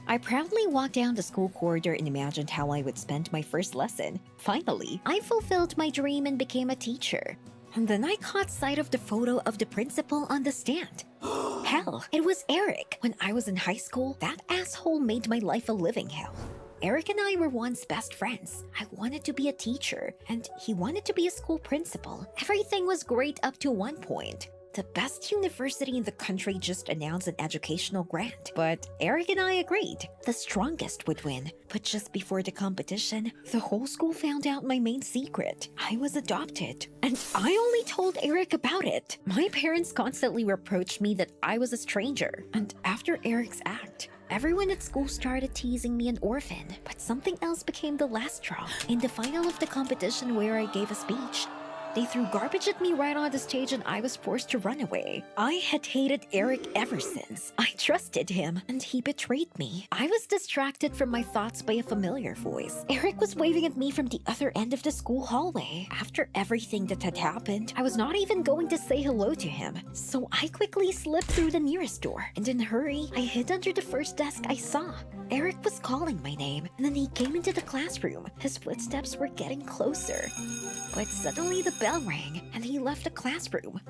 I proudly walked down the school corridor and imagined how I would spend my first lesson. Finally, I fulfilled my dream and became a teacher. And then I caught sight of the photo of the principal on the stand. Hell, it was Eric. When I was in high school, that asshole made my life a living hell. Eric and I were once best friends. I wanted to be a teacher, and he wanted to be a school principal. Everything was great up to one point. The best university in the country just announced an educational grant, but Eric and I agreed the strongest would win. But just before the competition, the whole school found out my main secret. I was adopted, and I only told Eric about it. My parents constantly reproached me that I was a stranger, and after Eric's act, everyone at school started teasing me an orphan. But something else became the last straw. In the final of the competition where I gave a speech, they threw garbage at me right on the stage and I was forced to run away. I had hated Eric ever since. I trusted him and he betrayed me. I was distracted from my thoughts by a familiar voice. Eric was waving at me from the other end of the school hallway. After everything that had happened, I was not even going to say hello to him. So I quickly slipped through the nearest door, and in a hurry, I hid under the first desk I saw. Eric was calling my name, and then he came into the classroom. His footsteps were getting closer. But suddenly the bell rang, and he left the classroom.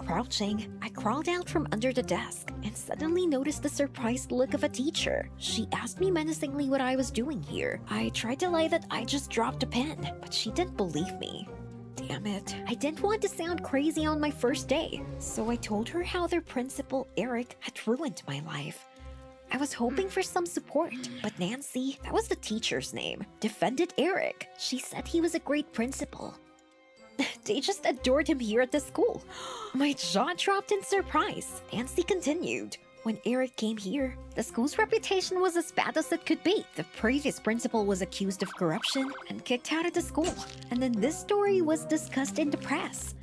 Crouching, I crawled out from under the desk and suddenly noticed the surprised look of a teacher. She asked me menacingly what I was doing here. I tried to lie that I just dropped a pen, but she didn't believe me. Damn it. I didn't want to sound crazy on my first day, so I told her how their principal, Eric, had ruined my life. I was hoping for some support, but Nancy, that was the teacher's name, defended Eric. She said he was a great principal. They just adored him here at the school. My jaw dropped in surprise. Nancy continued. When Eric came here, the school's reputation was as bad as it could be. The previous principal was accused of corruption and kicked out of the school. And then this story was discussed in the press.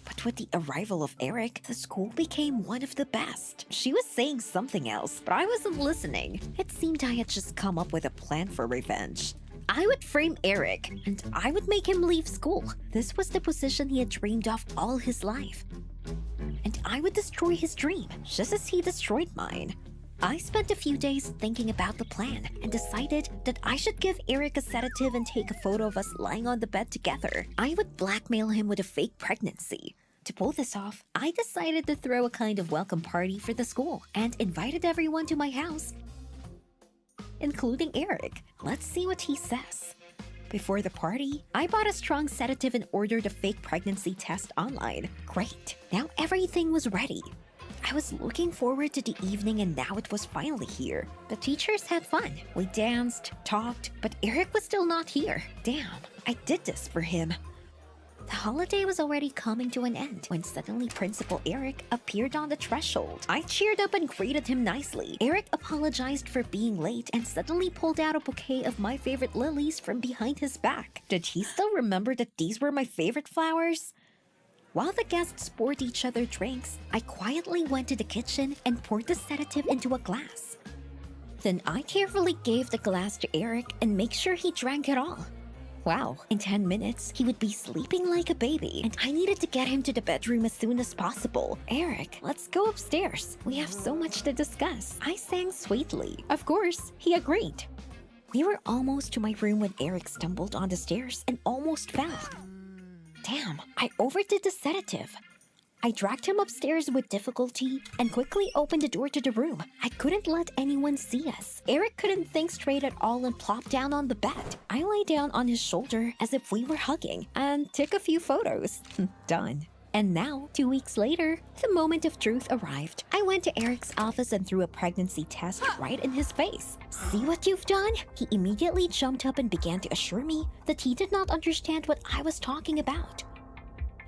But with the arrival of Eric, the school became one of the best. She was saying something else, but I wasn't listening. It seemed I had just come up with a plan for revenge. I would frame Eric, and I would make him leave school. This was the position he had dreamed of all his life. And I would destroy his dream, just as he destroyed mine. I spent a few days thinking about the plan and decided that I should give Eric a sedative and take a photo of us lying on the bed together. I would blackmail him with a fake pregnancy. To pull this off, I decided to throw a kind of welcome party for the school and invited everyone to my house, including Eric. Let's see what he says. Before the party, I bought a strong sedative and ordered a fake pregnancy test online. Great, now everything was ready. I was looking forward to the evening and now it was finally here. The teachers had fun. We danced, talked, but Eric was still not here. Damn, I did this for him. The holiday was already coming to an end when suddenly Principal Eric appeared on the threshold. I cheered up and greeted him nicely. Eric apologized for being late and suddenly pulled out a bouquet of my favorite lilies from behind his back. Did he still remember that these were my favorite flowers? While the guests poured each other drinks, I quietly went to the kitchen and poured the sedative into a glass. Then I carefully gave the glass to Eric and made sure he drank it all. Wow, in 10 minutes, he would be sleeping like a baby, and I needed to get him to the bedroom as soon as possible. Eric, let's go upstairs. We have so much to discuss. I sang sweetly. Of course, he agreed. We were almost to my room when Eric stumbled on the stairs and almost fell. Damn, I overdid the sedative. I dragged him upstairs with difficulty and quickly opened the door to the room. I couldn't let anyone see us. Eric couldn't think straight at all and plopped down on the bed. I lay down on his shoulder as if we were hugging and took a few photos. Done. And now, 2 weeks later, the moment of truth arrived. I went to Eric's office and threw a pregnancy test right in his face. See what you've done? He immediately jumped up and began to assure me that he did not understand what I was talking about.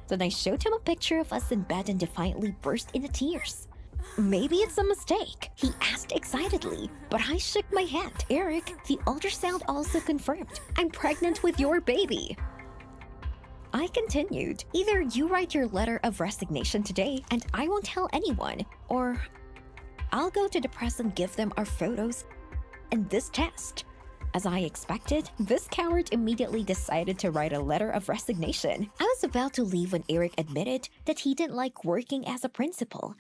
Then I showed him a picture of us in bed and defiantly burst into tears. Maybe it's a mistake, he asked excitedly, but I shook my head. Eric, the ultrasound also confirmed. I'm pregnant with your baby. I continued. Either you write your letter of resignation today and I won't tell anyone, or I'll go to the press and give them our photos and this test. As I expected, this coward immediately decided to write a letter of resignation. I was about to leave when Eric admitted that he didn't like working as a principal.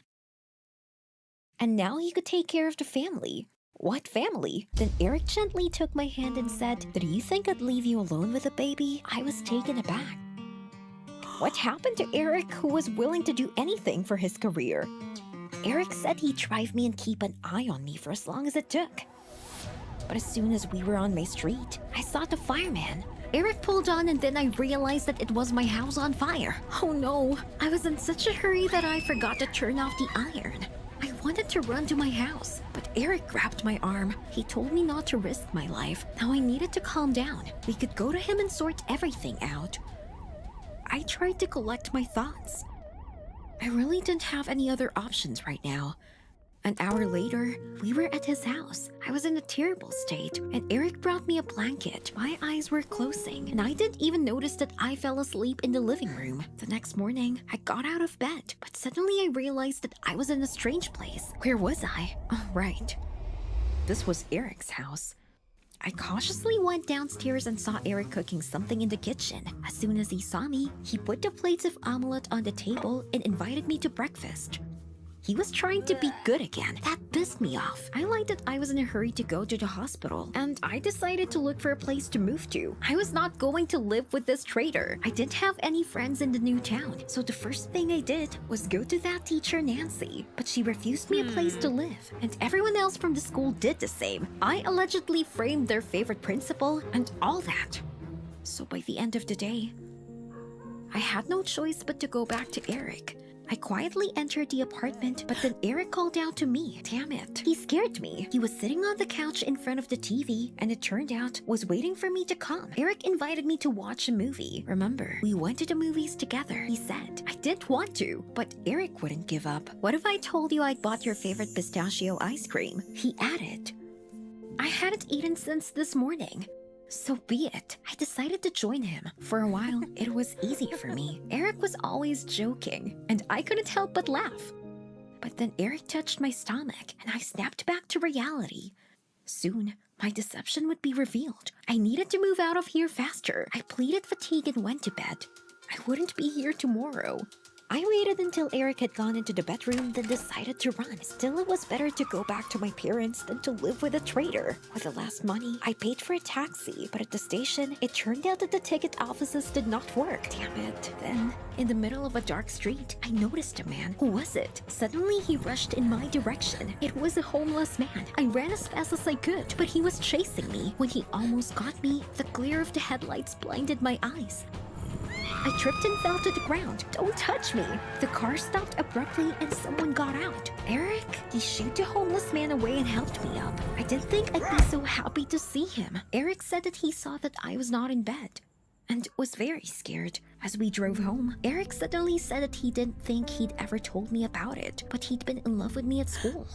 And now he could take care of the family. What family? Then Eric gently took my hand and said, "Did you think I'd leave you alone with a baby?" I was taken aback. What happened to Eric, who was willing to do anything for his career? Eric said he'd drive me and keep an eye on me for as long as it took. But as soon as we were on my street, I saw the fireman. Eric pulled on and then I realized that it was my house on fire. Oh no, I was in such a hurry that I forgot to turn off the iron. I wanted to run to my house, but Eric grabbed my arm. He told me not to risk my life. Now I needed to calm down. We could go to him and sort everything out. I tried to collect my thoughts. I really didn't have any other options right now. An hour later, we were at his house. I was in a terrible state, and Eric brought me a blanket. My eyes were closing, and I didn't even notice that I fell asleep in the living room. The next morning, I got out of bed, but suddenly I realized that I was in a strange place. Where was I? Oh, right. This was Eric's house. I cautiously went downstairs and saw Eric cooking something in the kitchen. As soon as he saw me, he put the plates of omelette on the table and invited me to breakfast. He was trying to be good again. That pissed me off. I lied that I was in a hurry to go to the hospital, and I decided to look for a place to move to. I was not going to live with this traitor. I didn't have any friends in the new town, so the first thing I did was go to that teacher Nancy. But she refused me a place to live, and everyone else from the school did the same. I allegedly framed their favorite principal and all that. So by the end of the day, I had no choice but to go back to Eric. I quietly entered the apartment, but then Eric called out to me. Damn it. He scared me. He was sitting on the couch in front of the TV, and it turned out was waiting for me to come. Eric invited me to watch a movie. Remember, we went to the movies together, he said. I didn't want to, but Eric wouldn't give up. What if I told you I'd bought your favorite pistachio ice cream? He added. I hadn't eaten since this morning. So be it. I decided to join him. For a while, it was easy for me. Eric was always joking, and I couldn't help but laugh. But then Eric touched my stomach, and I snapped back to reality. Soon, my deception would be revealed. I needed to move out of here faster. I pleaded fatigue and went to bed. I wouldn't be here tomorrow. I waited until Eric had gone into the bedroom, then decided to run. Still, it was better to go back to my parents than to live with a traitor. With the last money, I paid for a taxi, but at the station, it turned out that the ticket offices did not work. Damn it. Then, in the middle of a dark street, I noticed a man. Who was it? Suddenly, he rushed in my direction. It was a homeless man. I ran as fast as I could, but he was chasing me. When he almost got me, the glare of the headlights blinded my eyes. I tripped and fell to the ground. Don't touch me. The car stopped abruptly and someone got out. Eric? He shooed the homeless man away and helped me up. I didn't think I'd be so happy to see him. Eric said that he saw that I was not in bed and was very scared. As we drove home, Eric suddenly said that he didn't think he'd ever told me about it, but he'd been in love with me at school.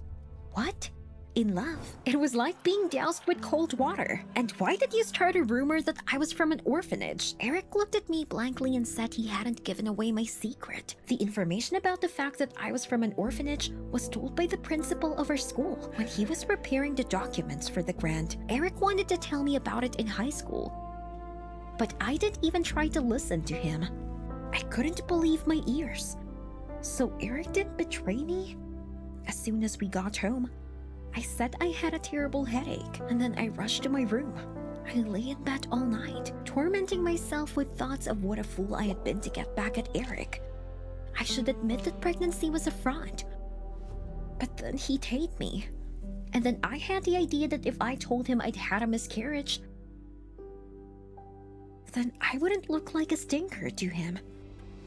What? In love? It was like being doused with cold water. And why did you start a rumor that I was from an orphanage? Eric looked at me blankly and said he hadn't given away my secret. The information about the fact that I was from an orphanage was told by the principal of our school. When he was preparing the documents for the grant, Eric wanted to tell me about it in high school. But I didn't even try to listen to him. I couldn't believe my ears. So Eric didn't betray me? As soon as we got home, I said I had a terrible headache, and then I rushed to my room. I lay in bed all night, tormenting myself with thoughts of what a fool I had been to get back at Eric. I should admit that pregnancy was a fraud. But then he'd hate me. And then I had the idea that if I told him I'd had a miscarriage, then I wouldn't look like a stinker to him.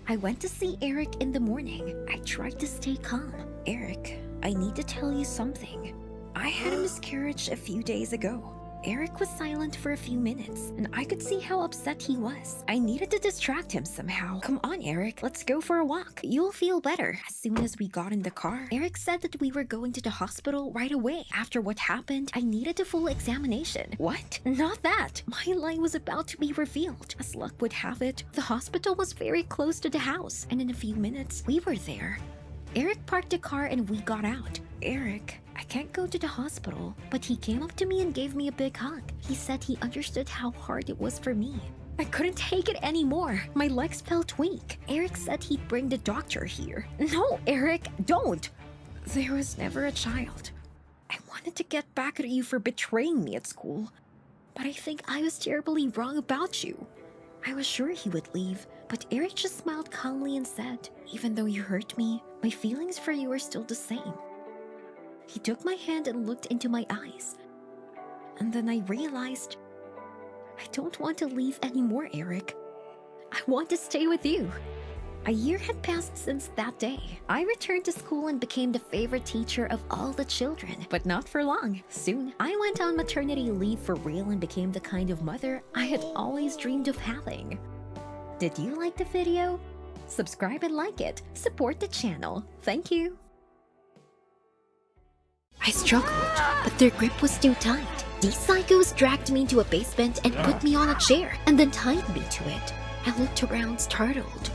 I went to see Eric in the morning. I tried to stay calm. Eric, I need to tell you something. I had a miscarriage a few days ago. Eric was silent for a few minutes, and I could see how upset he was. I needed to distract him somehow. Come on, Eric, let's go for a walk. You'll feel better. As soon as we got in the car, Eric said that we were going to the hospital right away. After what happened, I needed a full examination. What? Not that. My lie was about to be revealed. As luck would have it, the hospital was very close to the house, and in a few minutes, we were there. Eric parked the car and we got out. Eric, I can't go to the hospital, but he came up to me and gave me a big hug. He said he understood how hard it was for me. I couldn't take it anymore. My legs felt weak. Eric said he'd bring the doctor here. No, Eric, don't. There was never a child. I wanted to get back at you for betraying me at school. But I think I was terribly wrong about you. I was sure he would leave, but Eric just smiled calmly and said, even though you hurt me, my feelings for you are still the same. He took my hand and looked into my eyes. And then I realized, I don't want to leave anymore, Eric. I want to stay with you. A year had passed since that day. I returned to school and became the favorite teacher of all the children, but not for long. Soon, I went on maternity leave for real and became the kind of mother I had always dreamed of having. Did you like the video? Subscribe and like it. Support the channel. Thank you. I struggled, but their grip was too tight. These psychos dragged me into a basement and put me on a chair and then tied me to it. I looked around startled.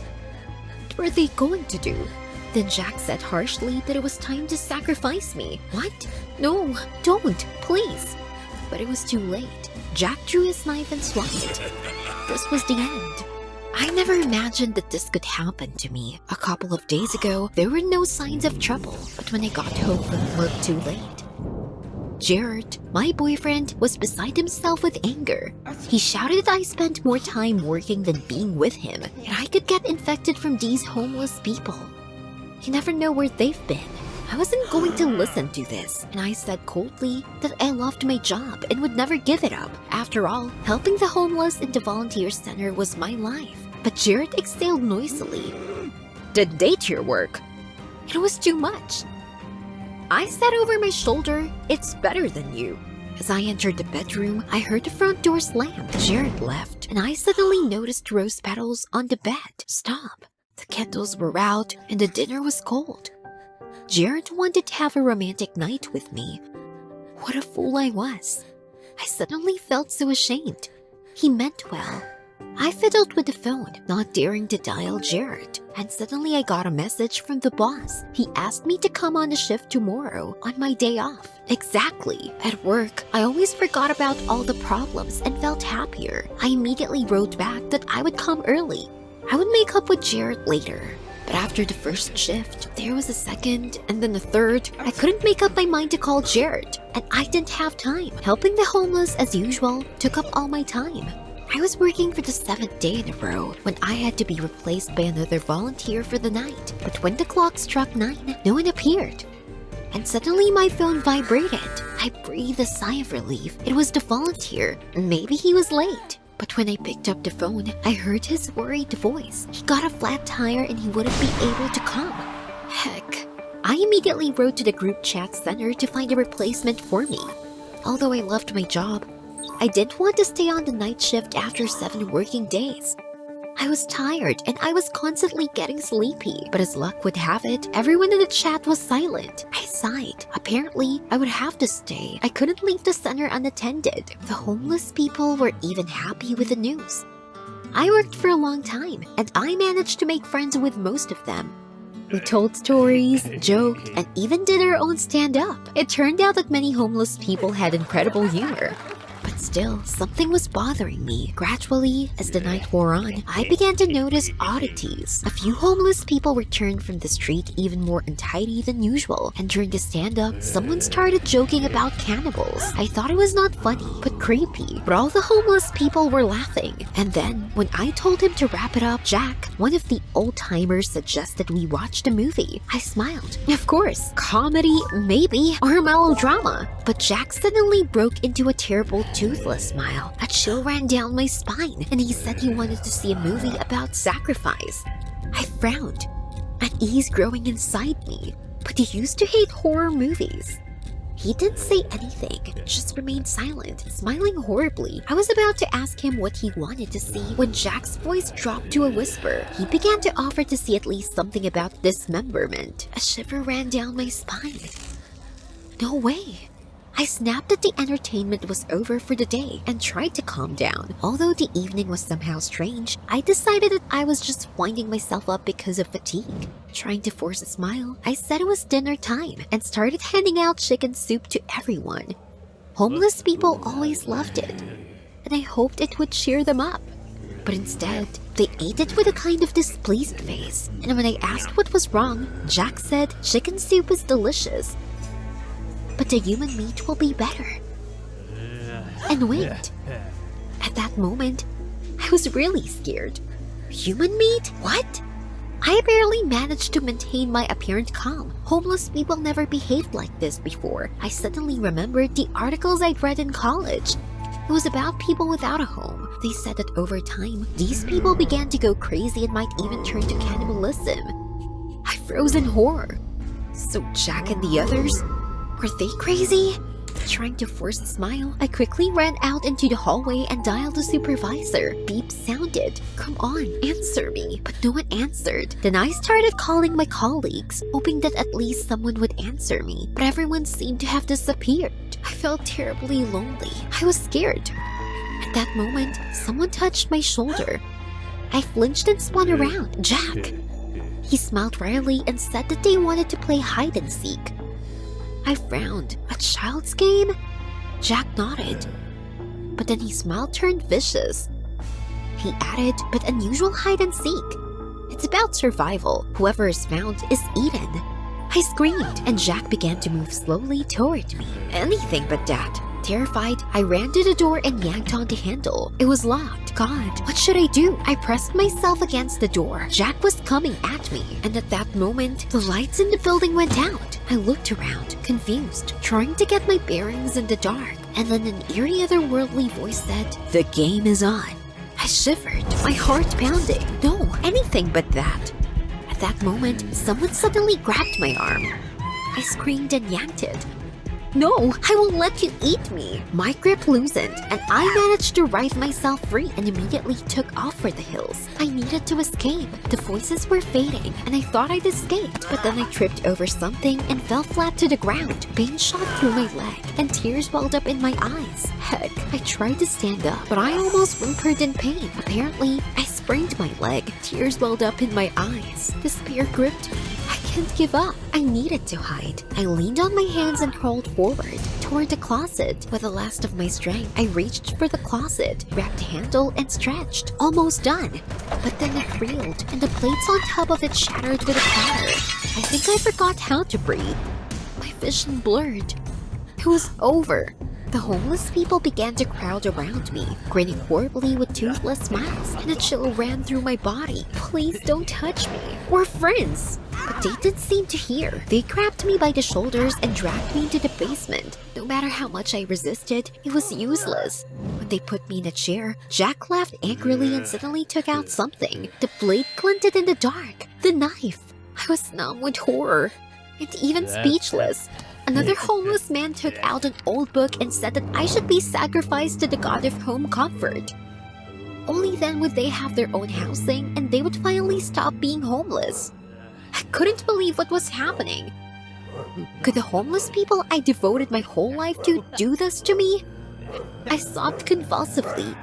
What were they going to do? Then Jack said harshly that it was time to sacrifice me. What? No, don't, please. But it was too late. Jack drew his knife and swung it. This was the end. I never imagined that this could happen to me. A couple of days ago, there were no signs of trouble, but when I got home from work too late, Jared, my boyfriend, was beside himself with anger. He shouted that I spent more time working than being with him, and I could get infected from these homeless people. You never know where they've been. I wasn't going to listen to this, and I said coldly that I loved my job and would never give it up. After all, helping the homeless in the volunteer center was my life. But Jared exhaled noisily. Did they do your work? It was too much. I said over my shoulder, it's better than you. As I entered the bedroom, I heard the front door slam. Jared left, and I suddenly noticed rose petals on the bed. Stop. The candles were out, and the dinner was cold. Jared wanted to have a romantic night with me. What a fool I was. I suddenly felt so ashamed. He meant well. I fiddled with the phone, not daring to dial Jared, and suddenly I got a message from the boss. He asked me to come on a shift tomorrow on my day off. Exactly. At work, I always forgot about all the problems and felt happier. I immediately wrote back that I would come early. I would make up with Jared later. But after the first shift, there was a second and then a third. I couldn't make up my mind to call Jared, and I didn't have time. Helping the homeless as usual took up all my time. I was working for the 7th day in a row when I had to be replaced by another volunteer for the night. But when the clock struck 9, no one appeared. And suddenly my phone vibrated. I breathed a sigh of relief. It was the volunteer. Maybe he was late. But when I picked up the phone, I heard his worried voice. He got a flat tire and he wouldn't be able to come. Heck. I immediately wrote to the group chat center to find a replacement for me. Although I loved my job, I didn't want to stay on the night shift after 7 working days. I was tired and I was constantly getting sleepy, but as luck would have it, everyone in the chat was silent. I sighed. Apparently, I would have to stay. I couldn't leave the center unattended. The homeless people were even happy with the news. I worked for a long time, and I managed to make friends with most of them. We told stories, joked, and even did our own stand-up. It turned out that many homeless people had incredible humor. But still, something was bothering me. Gradually, as the night wore on, I began to notice oddities. A few homeless people returned from the street even more untidy than usual, and during the stand-up, someone started joking about cannibals. I thought it was not funny, but creepy. But all the homeless people were laughing. And then, when I told him to wrap it up, Jack, one of the old-timers, suggested we watch the movie. I smiled. Of course, comedy, maybe, or melodrama. But Jack suddenly broke into a terrible toothless smile. A chill ran down my spine, and he said he wanted to see a movie about sacrifice. I frowned, unease growing inside me, but he used to hate horror movies. He didn't say anything, just remained silent, smiling horribly. I was about to ask him what he wanted to see when Jack's voice dropped to a whisper. He began to offer to see at least something about dismemberment. A shiver ran down my spine. No way. I snapped that the entertainment was over for the day and tried to calm down. Although the evening was somehow strange, I decided that I was just winding myself up because of fatigue. Trying to force a smile, I said it was dinner time and started handing out chicken soup to everyone. Homeless people always loved it, and I hoped it would cheer them up. But instead, they ate it with a kind of displeased face. And when I asked what was wrong, Jack said chicken soup was delicious. but the human meat will be better. And wait, at that moment, I was really scared. Human meat? What? I barely managed to maintain my apparent calm. Homeless people never behaved like this before. I suddenly remembered the articles I'd read in college. It was about people without a home. They said that over time, these people began to go crazy and might even turn to cannibalism. I froze in horror. So Jack and the others? Were they crazy? Trying to force a smile, I quickly ran out into the hallway and dialed the supervisor. Beep sounded. Come on, answer me. But no one answered. Then I started calling my colleagues, hoping that at least someone would answer me. But everyone seemed to have disappeared. I felt terribly lonely. I was scared. At that moment, someone touched my shoulder. I flinched and spun around. Jack! He smiled wryly and said that they wanted to play hide and seek. I frowned. A child's game? Jack nodded. But then his smile turned vicious. He added, but unusual hide and seek. It's about survival. Whoever is found is eaten. I screamed, and Jack began to move slowly toward me. Anything but that. Terrified, I ran to the door and yanked on the handle. It was locked. God, what should I do? I pressed myself against the door. Jack was coming at me, and at that moment, the lights in the building went out. I looked around, confused, trying to get my bearings in the dark, and then an eerie otherworldly voice said, "The game is on." I shivered, my heart pounding. No, anything but that. At that moment, someone suddenly grabbed my arm. I screamed and yanked it. No, I won't let you eat me. My grip loosened, and I managed to writhe myself free and immediately took off for the hills. I needed to escape. The voices were fading, and I thought I'd escaped, but then I tripped over something and fell flat to the ground. Pain shot through my leg, and tears welled up in my eyes. Heck, I tried to stand up, but I almost whimpered in pain. Apparently, I sprained my leg. Tears welled up in my eyes. Despair gripped me. I can't give up. I needed to hide. I leaned on my hands and crawled forward toward the closet. With the last of my strength, I reached for the closet, grabbed the handle, and stretched. Almost done. But then it reeled, and the plates on top of it shattered with a clatter. I think I forgot how to breathe. My vision blurred. It was over. The homeless people began to crowd around me, grinning horribly with toothless smiles, and a chill ran through my body. Please don't touch me. We're friends. But they didn't seem to hear. They grabbed me by the shoulders and dragged me into the basement. No matter how much I resisted, it was useless. When they put me in a chair, Jack laughed angrily and suddenly took out something. The blade glinted in the dark. The knife. I was numb with horror and even speechless. Another homeless man took out an old book and said that I should be sacrificed to the god of home comfort. Only then would they have their own housing and they would finally stop being homeless. I couldn't believe what was happening. Could the homeless people I devoted my whole life to do this to me? I sobbed convulsively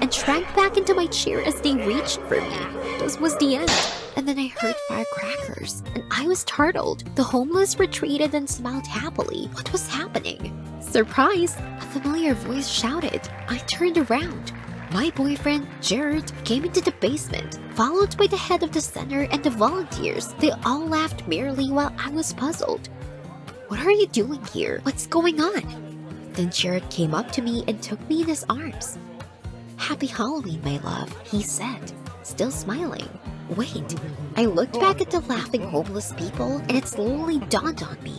and shrank back into my chair as they reached for me. This was the end. And then I heard firecrackers, and I was startled. The homeless retreated and smiled happily. What was happening? Surprise! A familiar voice shouted. I turned around. My boyfriend, Jared, came into the basement, followed by the head of the center and the volunteers. They all laughed merrily while I was puzzled. What are you doing here? What's going on? Then Jared came up to me and took me in his arms. Happy Halloween, my love, he said, still smiling. Wait, I looked back at the laughing homeless people and it slowly dawned on me.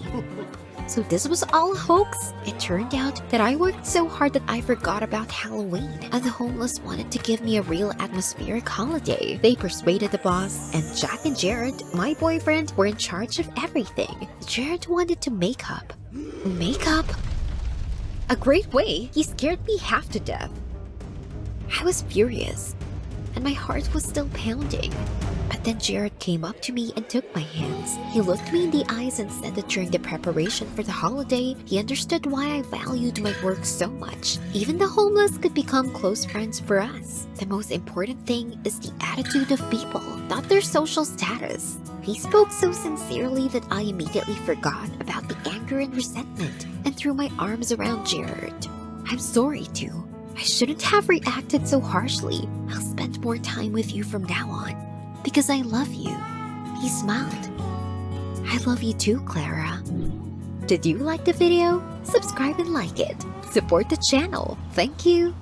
So this was all a hoax? It turned out that I worked so hard that I forgot about Halloween, and the homeless wanted to give me a real atmospheric holiday. They persuaded the boss, and Jack and Jared, my boyfriend, were in charge of everything. Jared wanted to make up. Make up? A great way. He scared me half to death. I was furious, and my heart was still pounding. But then Jared came up to me and took my hands. He looked me in the eyes and said that during the preparation for the holiday, he understood why I valued my work so much. Even the homeless could become close friends for us. The most important thing is the attitude of people, not their social status. He spoke so sincerely that I immediately forgot about the anger and resentment and threw my arms around Jared. I'm sorry too. I shouldn't have reacted so harshly. I'll spend more time with you from now on. Because I love you. He smiled. I love you too, Clara. Did you like the video? Subscribe and like it. Support the channel. Thank you.